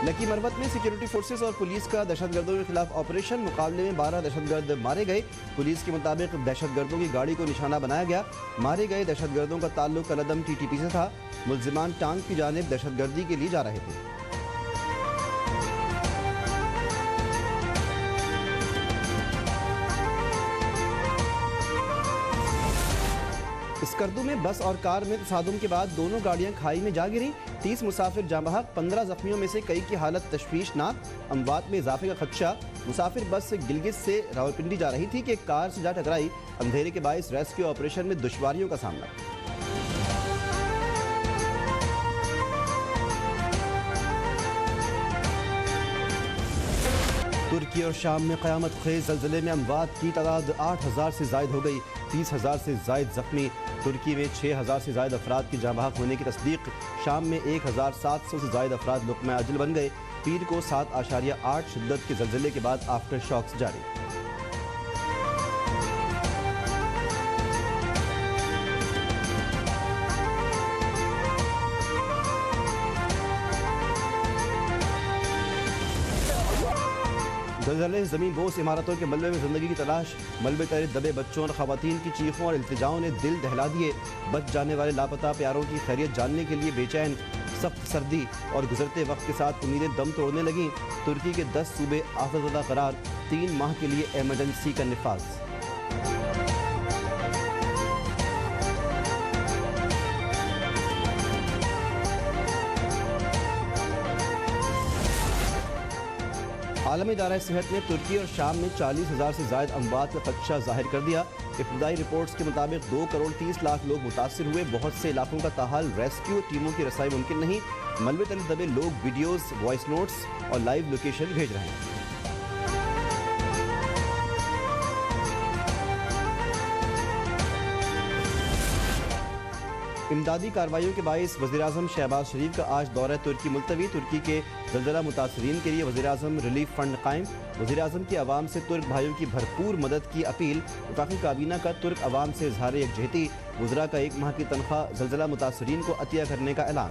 Lucky Marwat में security forces और police का दहशतगर्दों के खिलाफ ऑपरेशन। मुकाबले में 12 दहशतगर्द मारे गए। पुलिस के मुताबिक दहशतगर्दों की गाड़ी को निशाना बनाया गया। मारे गए दहशतगर्दों का ताल्लुक कलदम टीटीपी से था। मुल्जिमान टांग की जानिब दहशतगर्दी के लिए जा रहे थे। स्कर्दू में बस और कार में तसादुम के बाद दोनों गाड़ियां खाई में जा गिरी। 30 मुसाफिर जाँ बहक, 15 जख्मियों में से कई की हालत तशवीशनाक। अमवात में इजाफे का खदशा। मुसाफिर बस गिलगित से रावलपिंडी जा रही थी कि कार से जा टकराई। अंधेरे के बायस रेस्क्यू ऑपरेशन में दुश्वारियों का सामना। तुर्की और शाम में क़यामत खेज़ ज़लज़ले में अमवात की तादाद 8000 से ज़ायद हो गई। 30,000 से ज़ायद ज़ख्मी। तुर्की में 6000 से ज़ायद अफराद की जाँ बहक होने की तस्दीक। शाम में 1700 से ज़ायद अफराद लुक़्मा अजल बन गए। पीर को 7.8 शिद्दत के ज़लज़ले के बाद आफ्टर शॉक्स जारी। ज़लज़ले ज़मीन बोस इमारतों के मलबे में ज़िंदगी की तलाश। मलबे तले दबे बच्चों और ख़वातीन की चीखों और इल्तिजाओं ने दिल दहला दिए। बच जाने वाले लापता प्यारों की खैरियत जानने के लिए बेचैन। सख्त सर्दी और गुजरते वक्त के साथ उम्मीदें दम तोड़ने लगीं। तुर्की के 10 सूबे आफतज़दा करार। 3 माह के लिए एमरजेंसी का निफाज। आलमी इदारा सेहत ने तुर्की और शाम में 40,000 से ज़ायद अमवात का खदशा जाहिर कर दिया। इब्तदाई रिपोर्ट्स के मुताबिक 2 करोड़ 30 लाख लोग मुतासर हुए। बहुत से इलाकों का ताहाल रेस्क्यू टीमों की रसाई मुमकिन नहीं। मलबे तले दबे लोग वीडियोस, वॉइस नोट्स और लाइव लोकेशन भेज रहे हैं। इमदादी कार्रवाइयों के बाइस वज़ीर-ए-आज़म शहबाज शरीफ का आज दौरा तुर्की मुलतवी। तुर्की के ज़लज़ला मुतासरीन के लिए वज़ीर-ए-आज़म रिलीफ फंड कायम। वज़ीर-ए-आज़म की आवाम से तुर्क भाइयों की भरपूर मदद की अपील। वफाकी काबीना का तुर्क आवाम से इजहार यकजहती। वज़रा का 1 माह की तनख्वाह ज़लज़ला मुतासरीन को अतिया करने का ऐलान।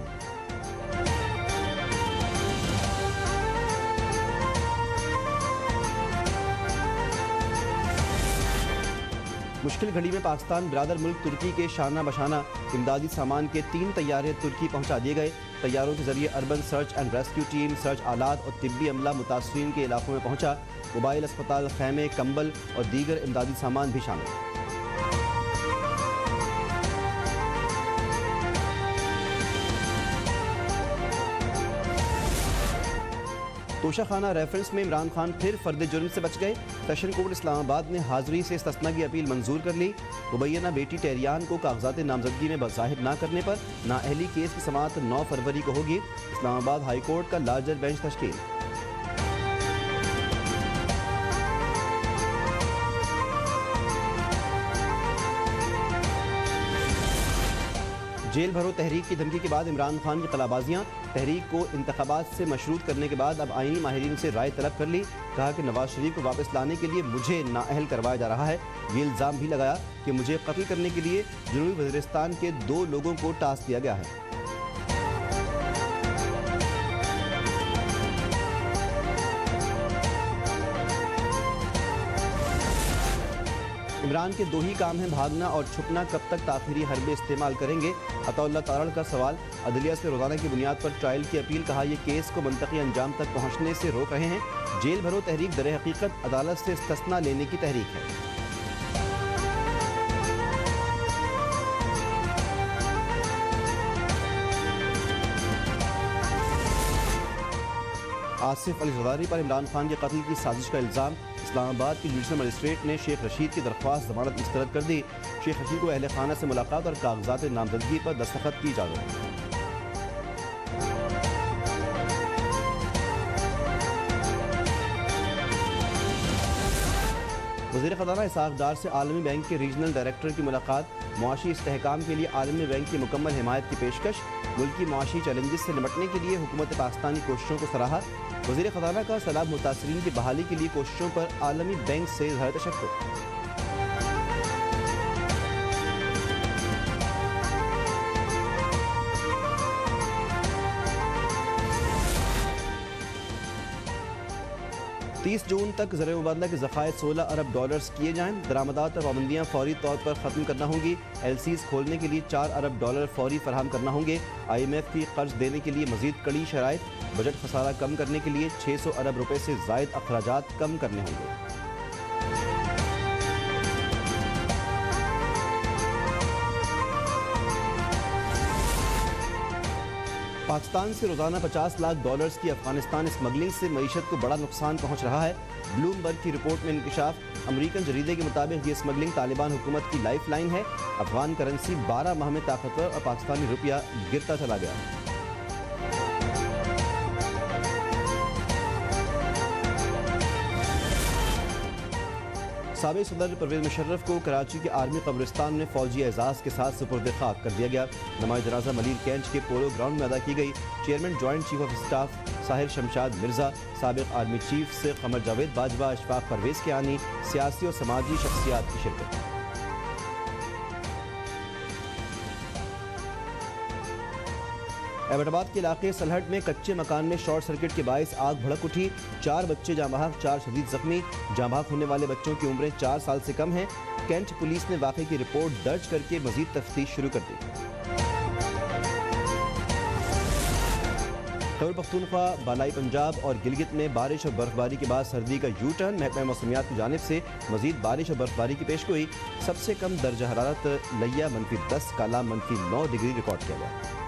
मुश्किल घड़ी में पाकिस्तान बिरादर मुल्क तुर्की के शाना बशाना इमदादी सामान के 3 तैयारे तुर्की पहुंचा दिए गए। तैयारों के जरिए urban search and rescue team, search आलात और तिब्बी अमला मुतासरीन के इलाकों में पहुंचा। मोबाइल अस्पताल, खैमे, कंबल और दीगर इमदादी सामान भी शामिल। तोशाखाना रेफरेंस में इमरान खान फिर फर्द जुर्म से बच गए। सेशन कोर्ट इस्लामाबाद ने हाजिरी से इस्तिस्ना की अपील मंजूर कर ली। मुबैना बेटी टेरियान को कागजात नामजदगी में ज़ाहिर न करने पर नाअहली केस की समाअत 9 फरवरी को होगी। इस्लामाबाद हाई कोर्ट का लार्जर बेंच तश्कील। जेल भरो तहरीक की धमकी के बाद इमरान खान की कलाबाजियाँ। तहरीक को इंतखाबात से मशरूत करने के बाद अब आईनी माहिरीन से राय तलब कर ली। कहा कि नवाज शरीफ को वापस लाने के लिए मुझे नाअहल करवाया जा रहा है। ये इल्ज़ाम भी लगाया कि मुझे कत्ल करने के लिए जनूबी वज़ीरिस्तान के 2 लोगों को टास्क दिया गया है। इमरान के 2 ही काम हैं, भागना और छुपना। कब तक ताख़ीरी हरबे इस्तेमाल करेंगे? अताउल्लाह तारड़ का सवाल। अदलिया से रोज़ाना की बुनियाद पर ट्रायल की अपील। कहा यह केस को मंतकी अंजाम तक पहुँचने से रोक रहे हैं। जेल भरो तहरीक दर हकीकत अदालत से इस्तिस्ना लेने की तहरीक है। आसिफ अली ज़रदारी पर इमरान खान के कत्ल की साजिश का इल्ज़ाम। इस्लामाबाद की जुडिशल मजिस्ट्रेट ने शेख रशीद की दरख्वास्त ज़मानत मुस्तरद कर दी। शेख रशीद को अहले खाना से मुलाकात और कागजात नामजदगी पर दस्तखत की इजाज़त। वज़ीर ख़ज़ाना इसहाक़ डार से आलमी बैंक के रीजनल डायरेक्टर की मुलाकात। मुआशी इस्तेहकाम के लिए आलमी बैंक की मुकम्मल हिमायत की पेशकश। मुल्क की मुआशी चैलेंजेस से निपटने के लिए हुकूमत पाकिस्तान की कोशिशों को सराहा। वज़ीर ख़ज़ाना का सैलाब मुतासरीन की बहाली के लिए कोशिशों पर आलमी बैंक से इज़हार तशक्कुर। 30 जून तक ज़र मुबादला के ज़खायर 16 अरब डॉलर्स किए जाएँ। दरामदात और पाबंदियाँ फौरी तौर पर ख़त्म करना होंगी। LCs खोलने के लिए 4 अरब डॉलर फौरी फराहम करना होंगे। IMF की कर्ज देने के लिए मज़ीद कड़ी शराइत। बजट खसारा कम करने के लिए 600 अरब रुपये से ज़ायद अखराजात कम करने होंगे। पाकिस्तान से रोजाना 50 लाख डॉलर्स की अफगानिस्तान स्मगलिंग से मईशत को बड़ा नुकसान पहुंच रहा है। ब्लूमबर्ग की रिपोर्ट में इंकशाफ। अमेरिकन जरीदे के मुताबिक ये स्मगलिंग तालिबान हुकूमत की लाइफ लाइन है। अफगान करेंसी 12 माह में ताकतवर और पाकिस्तानी रुपया गिरता चला गया। साबिक सदर परवेज मुशर्रफ को कराची के आर्मी कब्रिस्तान में फौजी एजाज के साथ सुपुर्द खाक कर दिया गया। नमाज जनाजा मलिर कैंच के पोलो ग्राउंड में अदा की गई। Chairman joint chief of staff Sahir Shamshad Mirza, साबिक आर्मी चीफ से कमर जावेद बाजवा, अशफाक परवेज के आनी, सियासी और समाजी शख्सियात की शिरकत। एबटाबाद के इलाके सलहट में कच्चे मकान में शॉर्ट सर्किट के बायस आग भड़क उठी। 4 बच्चे जाँ बहक, 4 शदीद जख्मी। जाँ बहक होने वाले बच्चों की उम्रें 4 साल से कम हैं। कैंट पुलिस ने वाक़े की रिपोर्ट दर्ज करके मजीद तफ्तीश शुरू कर दी। खैबर पख्तूनख्वा, बालाई पंजाब और गिलगित में बारिश और बर्फबारी के बाद सर्दी का यू टर्न। महकमा मौसमियात की जानिब से मजीद बारिश और बर्फबारी की पेशगोई। सबसे कम दर्जा हरारत लिया -10, काला -9 डिग्री रिकॉर्ड किया गया।